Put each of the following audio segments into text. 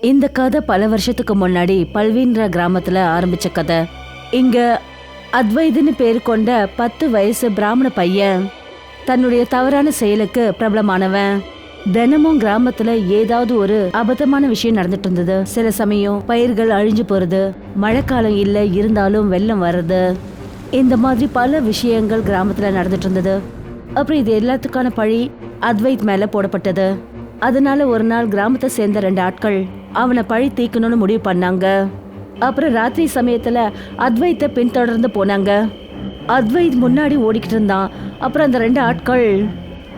இந்த கதை பல வருஷத்துக்கு முன்னாடி பல்வீன்ற கிராமத்துல ஆரம்பிச்ச கதை. இங்க அத்வைதுன்னு பேர் கொண்ட 10 வயசு பிராமண பையன் தன்னுடைய தவறான செயலுக்கு பிரபலமானவன். தினமும் கிராமத்துல ஏதாவது ஒரு அபத்தமான விஷயம் நடந்துட்டு இருந்தது. சில சமயம் பயிர்கள் அழிஞ்சு போறது, மழைக்காலம் இல்ல இருந்தாலும் வெள்ளம் வர்றது, இந்த மாதிரி பல விஷயங்கள் கிராமத்துல நடந்துட்டு இருந்தது. அப்புறம் இது எல்லாத்துக்கான பழி அத்வைத் மேல போடப்பட்டது. அதனால ஒரு நாள் கிராமத்தை சேர்ந்த 2 ஆட்கள் அவனை பழி தீக்கணும்னு முடிவு பண்ணாங்க. அப்புறம் ராத்திரி சமயத்துல அத்வைத்தை பின்தொடர்ந்து போனாங்க. அத்வைத் முன்னாடி ஓடிக்கிட்டு இருந்தான். அப்புறம் அந்த 2 ஆட்கள்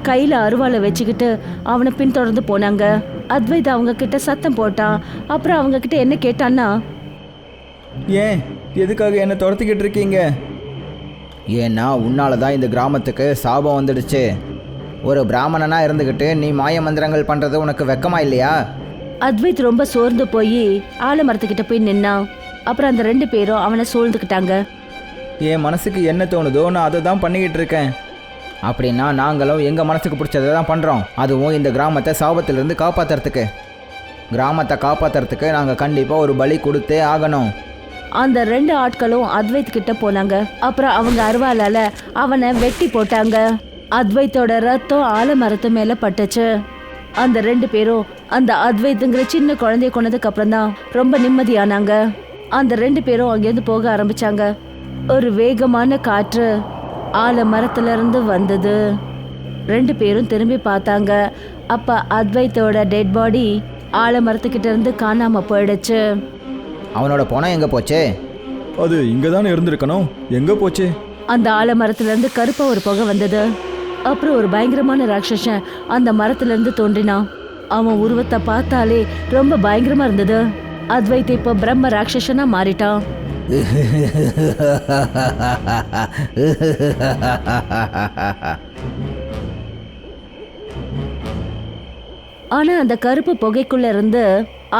கையில அருவாளை வச்சுக்கிட்டு அவனை பின்தொடர்ந்து போனாங்க. அத்வைத் அவங்க கிட்ட சத்தம் போட்டான். அப்புறம் அவங்க கிட்ட என்ன கேட்டான்னா, ஏன் எதுக்காக என்ன துரத்திக்கிட்டு இருக்கீங்க? ஏன்னா உன்னால தான் இந்த கிராமத்துக்கு சாபம் வந்துடுச்சு. ஒரு பிராமணனா இருந்துக்கிட்டு நீ மாய மந்திரங்கள் பண்ணுறது உனக்கு வெக்கமா இல்லையா? அத்வைத் ரொம்ப சோர்ந்து போய் ஆலமரத்துக்கிட்ட போய் நின்னான். அப்புறம் அந்த 2 பேரும் அவனை சூழ்ந்துக்கிட்டாங்க. என் மனசுக்கு என்ன தோணுதோ நான் அதை தான் பண்ணிக்கிட்டு இருக்கேன். அப்படின்னா நாங்களும் எங்கள் மனசுக்கு பிடிச்சதை தான் பண்ணுறோம். அதுவும் இந்த கிராமத்தை சாபத்திலிருந்து காப்பாற்றுறதுக்கு. கிராமத்தை காப்பாற்றுறதுக்கு நாங்கள் கண்டிப்பாக ஒரு பலி கொடுத்தே ஆகணும். அந்த 2 ஆட்களும் அத்வைத் கிட்ட போனாங்க. அப்புறம் அவங்க அருவாளால அவனை வெட்டி போட்டாங்க. அத்வைத்தோட ரத்தம் ஆலமரத்து மேல பட்டுச்சு. அந்த 2 பேரும் அந்த அத்வைத்துங்கிற சின்ன குழந்தைய கொண்டதுக்கு அப்புறம் தான் ரொம்ப நிம்மதியானாங்க. அந்த 2 பேரும் அங்கேருந்து போக ஆரம்பிச்சாங்க. ஒரு வேகமான காற்று ஆலமரத்துல இருந்து வந்தது. 2 பேரும் திரும்பி பார்த்தாங்க. அப்ப அத்வைத்தோட டெட் பாடி ஆலமரத்துக்கிட்ட இருந்து காணாம போயிடுச்சு. அவனோட பணம் எங்கே போச்சு? அது இங்கே தானே இருந்திருக்கணும். எங்கே போச்சு? அந்த ஆலமரத்துல இருந்து கருப்பா ஒரு புகை வந்தது. அப்புறம் ஒரு பயங்கரமான ராட்சசன் அந்த மரத்துல இருந்து தோன்றினான். அவன் உருவத்தை பார்த்தாலே ரொம்ப பயங்கரமா இருந்தது. அத்வைத் இப்போ பிரம்ம ராட்சசனா மாறிட்டான். ஆனா அந்த கருப்பு புகைக்குள்ள இருந்து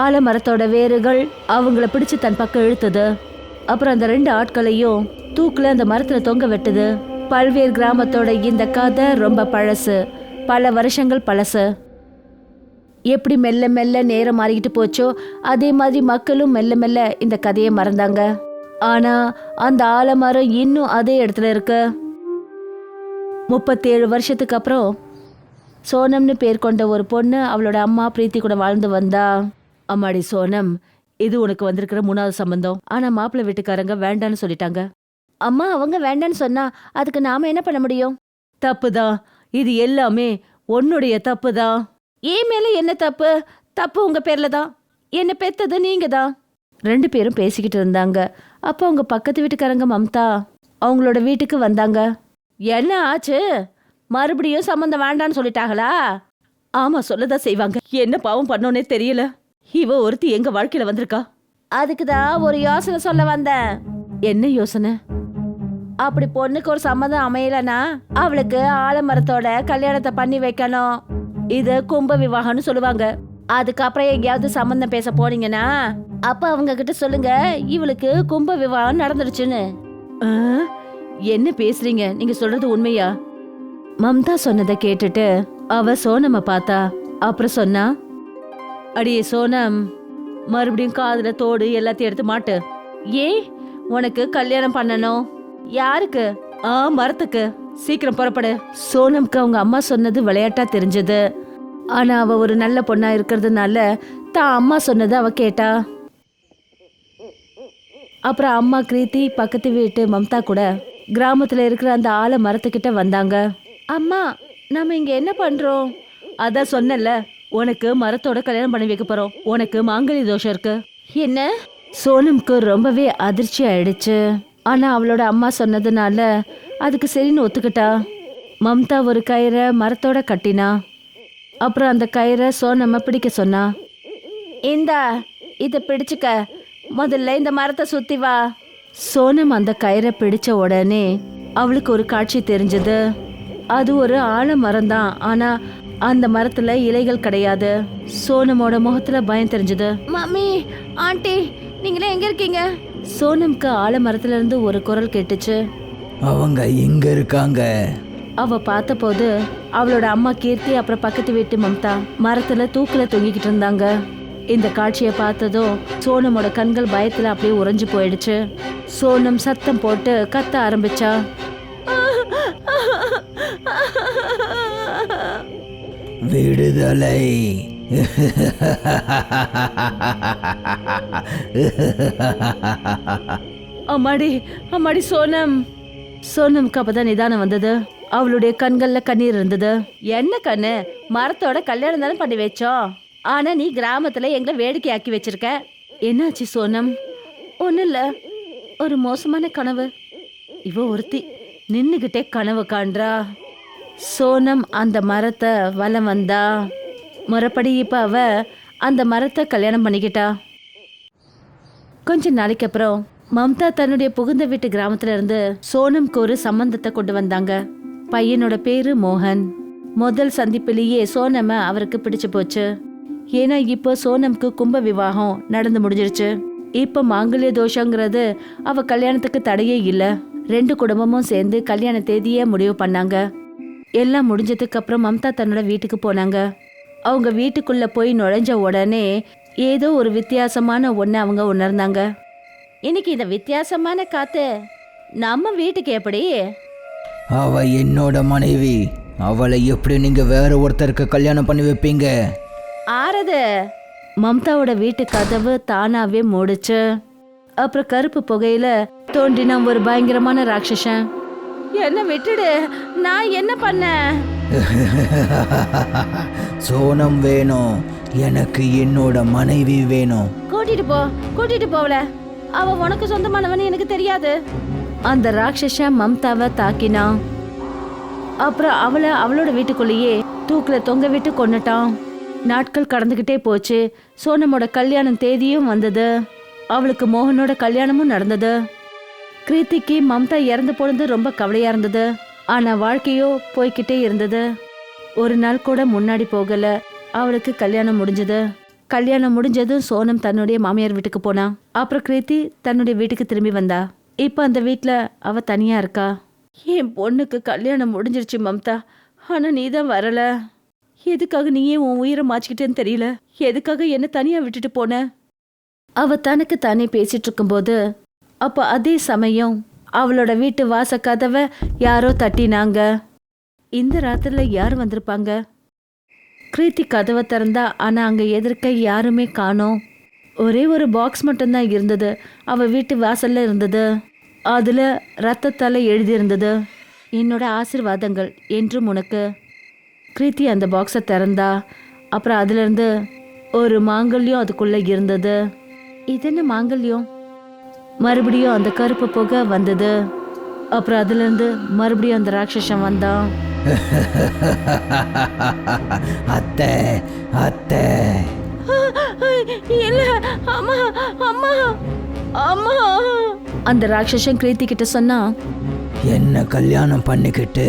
ஆலமரத்தோட வேர்கள் அவங்கள பிடிச்சு தன் பக்கம் இழுத்தது. அப்புறம் அந்த 2 ஆட்களையும் தூக்குல அந்த மரத்துல தொங்க வெட்டுது. பல்வேறு கிராமத்தோட இந்த கதை ரொம்ப பழசு, பல வருஷங்கள் பழசு. எப்படி மெல்ல மெல்ல நேரம் மாறிக்கிட்டு போச்சோ அதே மாதிரி மக்களும் மெல்ல மெல்ல இந்த கதையை மறந்தாங்க. ஆனா அந்த ஆலமரம் இன்னும் அதே இடத்துல இருக்கு. 37 வருஷத்துக்கு அப்புறம் சோனம்னு பேர் கொண்ட ஒரு பொண்ணு அவளோட அம்மா பிரீத்தி கூட வாழ்ந்து வந்தா. அம்மாடி சோனம், இது உனக்கு வந்திருக்கிற 3வது சம்பந்தம். ஆனா மாப்பிள்ளை வீட்டுக்காரங்க வேண்டான்னு சொல்லிட்டாங்க. அம்மா அவங்க வேண்டான்னு சொன்னா அதுக்கு நாம என்ன பண்ண முடியும்? தப்புதான், இது எல்லாமே உன்னுடைய தப்புதான். ஏன் மேல என்ன தப்பு? தப்பு உங்க பேர்ல தான். என்ன பெத்தது நீங்க தான். 2 பேரும் பேசிக்கிட்டு இருந்தாங்க. அப்போ அவங்க பக்கத்து வீட்டுக்காரங்க மம்தா அவங்களோட வீட்டுக்கு வந்தாங்க. என்ன ஆச்சு? மறுபடியும் சம்மந்தம் வேண்டான்னு சொல்லிட்டாங்களா? ஆமா, சொல்லதான் செய்வாங்க. என்ன பாவம் பண்ணோன்னே தெரியல. இவ ஒருத்தி எங்க வாழ்க்கையில வந்திருக்கா. அதுக்குதான் ஒரு யோசனை சொல்ல வந்தேன். என்ன யோசனை? அப்படி பொண்ணுக்கு ஒரு சம்மதம் அமையலனா அவளுக்கு ஆலமரத்தோட கல்யாணத்தை பண்ணி வைக்கணும். இது கும்ப விவாகம்னு சொல்லுவாங்க. அதுக்கப்புறம் எங்கேயாவது சம்மந்தம் பேச போனீங்கன்னா அப்ப அவங்க கிட்ட சொல்லுங்க இவளுக்கு கும்ப விவாகம் நடந்துருச்சுன்னு. என்ன பேசுறீங்க? நீங்க சொல்றது உண்மையா? மம்தா சொன்னதை கேட்டுட்டு அவ சோனம பார்த்தா. அப்புறம் சொன்னா, அடியே சோனம், மறுபடியும் காதுல தோடு எல்லாத்தையும் எடுத்து மாட்டு. ஏன் உனக்கு கல்யாணம் பண்ணணும்? யாருக்கு? மரத்துக்கு. சீக்கிரம் புறப்படு. சோனம்க்கு அவங்க அம்மா சொன்னது விளையாட்டா தெரிஞ்சது. ஆனா அவ ஒரு நல்ல பொண்ணா இருக்கிறதுனால தான் அம்மா சொன்னது அவ கேட்டா. அப்புறம் அம்மா கிருத்தி பக்கத்து வீட்டு மம்தா கூட கிராமத்துல இருக்கிற அந்த ஆல மரத்துக்கிட்ட வந்தாங்க. அம்மா, நாம இங்க என்ன பண்றோம்? அதான் சொன்னல, உனக்கு மரத்தோட கல்யாணம் பண்ணி வைக்க போறோம். உனக்கு மாங்கல்ய தோஷம் இருக்கு. என்ன? சோனம்க்கு ரொம்பவே அதிர்ச்சி ஆயிடுச்சு. ஆனா அவளோட அம்மா சொன்னதுனால அதுக்கு சரின்னு ஒத்துக்கிட்டா. மம்தா ஒரு கயிறை மரத்தோட கட்டினா. அப்புறம் அந்த கயிறை சோனம்ம பிடிக்க சொன்னா. இந்தா, இதை பிடிச்சுக்க. முதல்ல இந்த மரத்தை சுத்தி வா. சோனம் அந்த கயிறை பிடிச்ச உடனே அவளுக்கு ஒரு காட்சி தெரிஞ்சது. அது ஒரு ஆலமரம் தான். ஆனா அந்த மரத்துல இலைகள் கிடையாது. சோனமோட முகத்துல பயம் தெரிஞ்சது. மம்மி, ஆண்டி, நீங்களே எங்க இருக்கீங்க? சோனம்க்கு ஆலமரத்துல இருந்து ஒரு குரல் கேட்டுச்சு. அவங்க எங்க இருக்காங்க? அவ பார்த்த போது அவளோட அம்மா கீர்த்தி அப்புறம் பக்கத்து வீட்டு மம்தா மரத்துல தூக்குல தொங்கிக்கிட்டு இருந்தாங்க. இந்த காட்சியை பார்த்ததும் சோனமோட கண்கள் பயத்துல அப்படியே உறைஞ்சு போயிடுச்சு. சோனம் சத்தம் போட்டு கத்த ஆரம்பிச்சா. விடுதலை. அம்மாடி அம்மாடி சோனம். சோனம்க்கு அப்பதான் நிதானம் வந்தது. அவளுடைய கண்கள்ல கண்ணீர் இருந்தது. என்ன கண்ணு, மரத்தோட கல்யாணம் தானே பண்ணி வச்சோம். ஆனா நீ கிராமத்துல எங்களை வேடிக்கை ஆக்கி வச்சிருக்க. என்னாச்சு சோனம்? ஒன்னும் இல்ல, ஒரு மோசமான கனவு. இவ ஒருத்தி நின்னுகிட்டே கனவு காண்றா. சோனம் அந்த மரத்தை வலம் வந்தா. முறைப்படி இப்ப அவ அந்த மரத்தை கல்யாணம் பண்ணிக்கிட்டா. கொஞ்ச நாளைக்கு அப்புறம் மம்தா தன்னுடைய புகுந்த வீட்டு கிராமத்துல இருந்து சோனம்க்கு ஒரு சம்பந்தத்தை கொண்டு வந்தாங்க. பையனோட பேரு மோகன். முதல் சந்திப்பிலேயே சோனம அவருக்கு பிடிச்சு போச்சு. ஏன்னா இப்போ சோனம்க்கு கும்ப விவாகம் நடந்து முடிஞ்சிருச்சு. இப்ப மாங்கல்ய தோஷங்கிறது அவ கல்யாணத்துக்கு தடையே இல்ல. 2 குடும்பமும் சேர்ந்து கல்யாண தேதியை முடிவு பண்ணாங்க. எல்லாம் முடிஞ்சதுக்கு அப்புறம் மம்தா தன்னோட வீட்டுக்கு போனாங்க. அவங்க வீட்டுக்குள்ள போய் நுழைஞ்ச உடனே ஏதோ ஒரு வித்தியாசமான ஒண்ணு அவங்க உணர்ந்தாங்க. இன்னைக்கு இந்த வித்தியாசமான காத்து நம்ம வீட்டுக்கு எப்படி? அவ என்னோட மனைவி. அவளை எப்படி நீங்க வேற ஒருத்தருக்கு கல்யாணம் பண்ணி வைப்பீங்க? ஆறது. மம்தாவோட வீட்டு கதவு தானாவே மூடுச்சு. அப்புறம் கருப்பு புகையில தோன்றின ஒரு பயங்கரமான ராட்சசன். என்ன விட்டுடு, நான் என்ன பண்ண? சோனம் வேணும், எனக்கு என்னோட மனைவி வேணும். கூட்டிட்டு போவல. அவ உனக்கு சொந்தமானவன்னு எனக்கு தெரியாது. அந்த ராட்சசன் மம்தாவை தாக்கினான். அப்புறம் அவளை அவளோட வீட்டுக்குள்ளேயே தூக்குல தொங்க விட்டு கொன்னுட்டான். நாட்கள் கடந்துகிட்டே போச்சு. சோனமோட கல்யாணம் தேதியும் வந்தது. அவளுக்கு மோகனோட கல்யாணமும் நடந்தது. கிருத்திக்கு மம்தா இறந்து போனது ரொம்ப கவலையா இருந்தது. ஆனா வாழ்க்கையோ போய்கிட்டே இருந்தது. ஒரு நாள் கூட முன்னாடி போகல. அவளுக்கு கல்யாணம் முடிஞ்சது. கல்யாணம் முடிஞ்சதும் சோனம் தன்னுடைய மாமியார் வீட்டுக்கு போனா. அப்புறம் கிருத்தி தன்னுடைய வீட்டுக்கு திரும்பி வந்தா. இப்ப அந்த வீட்டுல அவ தனியா இருக்கா. என் பொண்ணுக்கு கல்யாணம் முடிஞ்சிருச்சு மம்தா, ஆனா நீ தான் வரல. எதுக்காக நீயே உன் உயிரை மாச்சிக்கிட்டேன்னு தெரியல. எதுக்காக என்ன தனியா விட்டுட்டு போன? அவ தனக்கு தானே பேசிட்டு இருக்கும்போது அப்ப அதே சமயம் அவளோட வீட்டு வாச கதவை யாரோ தட்டினாங்க. இந்த ராத்திரில யார் வந்திருப்பாங்க? கிருத்தி கதவை திறந்தா. ஆனா அங்க எதிர்க்க யாருமே காணோம். ஒரே ஒரு பாக்ஸ் மட்டும்தான் இருந்தது. அவ வீட்டு வாசல்ல இருந்தது. அதுல ரத்தத்தால எழுதியிருந்தது, என்னோட ஆசீர்வாதங்கள் என்றும் உனக்கு. கிருத்தி அந்த பாக்ஸை திறந்தா. அப்புறம் அதுல இருந்து ஒரு மாங்கல்யம் அதுக்குள்ள இருந்தது. இது என்ன மாங்கல்யம்? மறுபடியும் அந்த கருப்பு புகை வந்தது. அப்புறம் அதுல இருந்து மறுபடியும் அந்த ராட்சசன் வந்தான். அத்தை அத்தை. இல்ல அம்மா அம்மா அம்மா. அந்த ராட்சசன் கிருத்தி கிட்ட சொன்னா, என்ன கல்யாணம் பண்ணிக்கிட்டு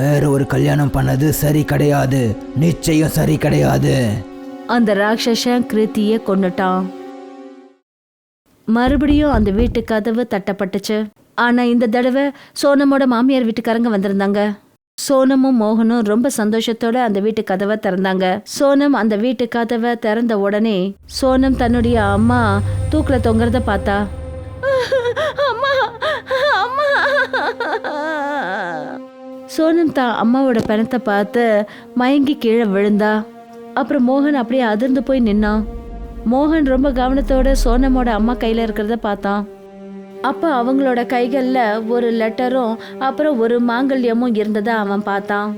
வேற ஒரு கல்யாணம் பண்ணது சரி கிடையாது, நிச்சயம் சரி கிடையாது. அந்த ராட்சசன் கிருத்திய கொன்னுட்டான். மறுபடியும் அந்த வீட்டு கதவு தட்டப்பட்டுச்சு. ஆனா இந்த தடவை சோனமோட மாமியார் வீட்டுக்காரங்க வந்திருந்தாங்க. சோனமும் மோகனும் ரொம்ப சந்தோஷத்தோட அந்த வீட்டு கதவை திறந்தாங்க. சோனம் அந்த வீட்டு கதவை திறந்த உடனே சோனம் தன்னுடைய அம்மா தூக்குல தொங்குறத பார்த்தா. சோனம் தான் அம்மாவோட பிணத்தை பார்த்து மயங்கி கீழே விழுந்தா. அப்புறம் மோகன் அப்படியே அதிர்ந்து போய் நின்னான். மோகன் ரொம்ப கவனத்தோட சோனமோட அம்மா கையில இருக்கிறத பார்த்தான். அப்ப அவங்களோட கைகள்ல ஒரு லெட்டரும் அப்புறம் ஒரு மாங்கல்யமும் இருந்ததை அவன் பார்த்தான்.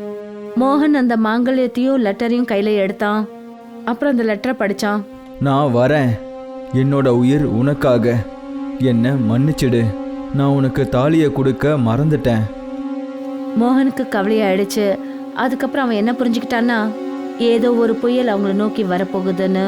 மோகன் அந்த மாங்கல்யத்தையும் லெட்டரையும் கையில எடுத்தான். அப்புறம் அந்த லெட்டரை படிச்சான். நான் வரேன், என்னோட உயிர் உனக்காக, என்ன மன்னிச்சிடு, நான் உனக்கு தாலியை கொடுக்க மறந்துட்டேன். மோகனுக்கு கவலையாயிடுச்சு. அதுக்கப்புறம் அவன் என்ன புரிஞ்சுக்கிட்டான்னா, ஏதோ ஒரு புயல் அவங்கள நோக்கி வரப்போகுதுன்னு.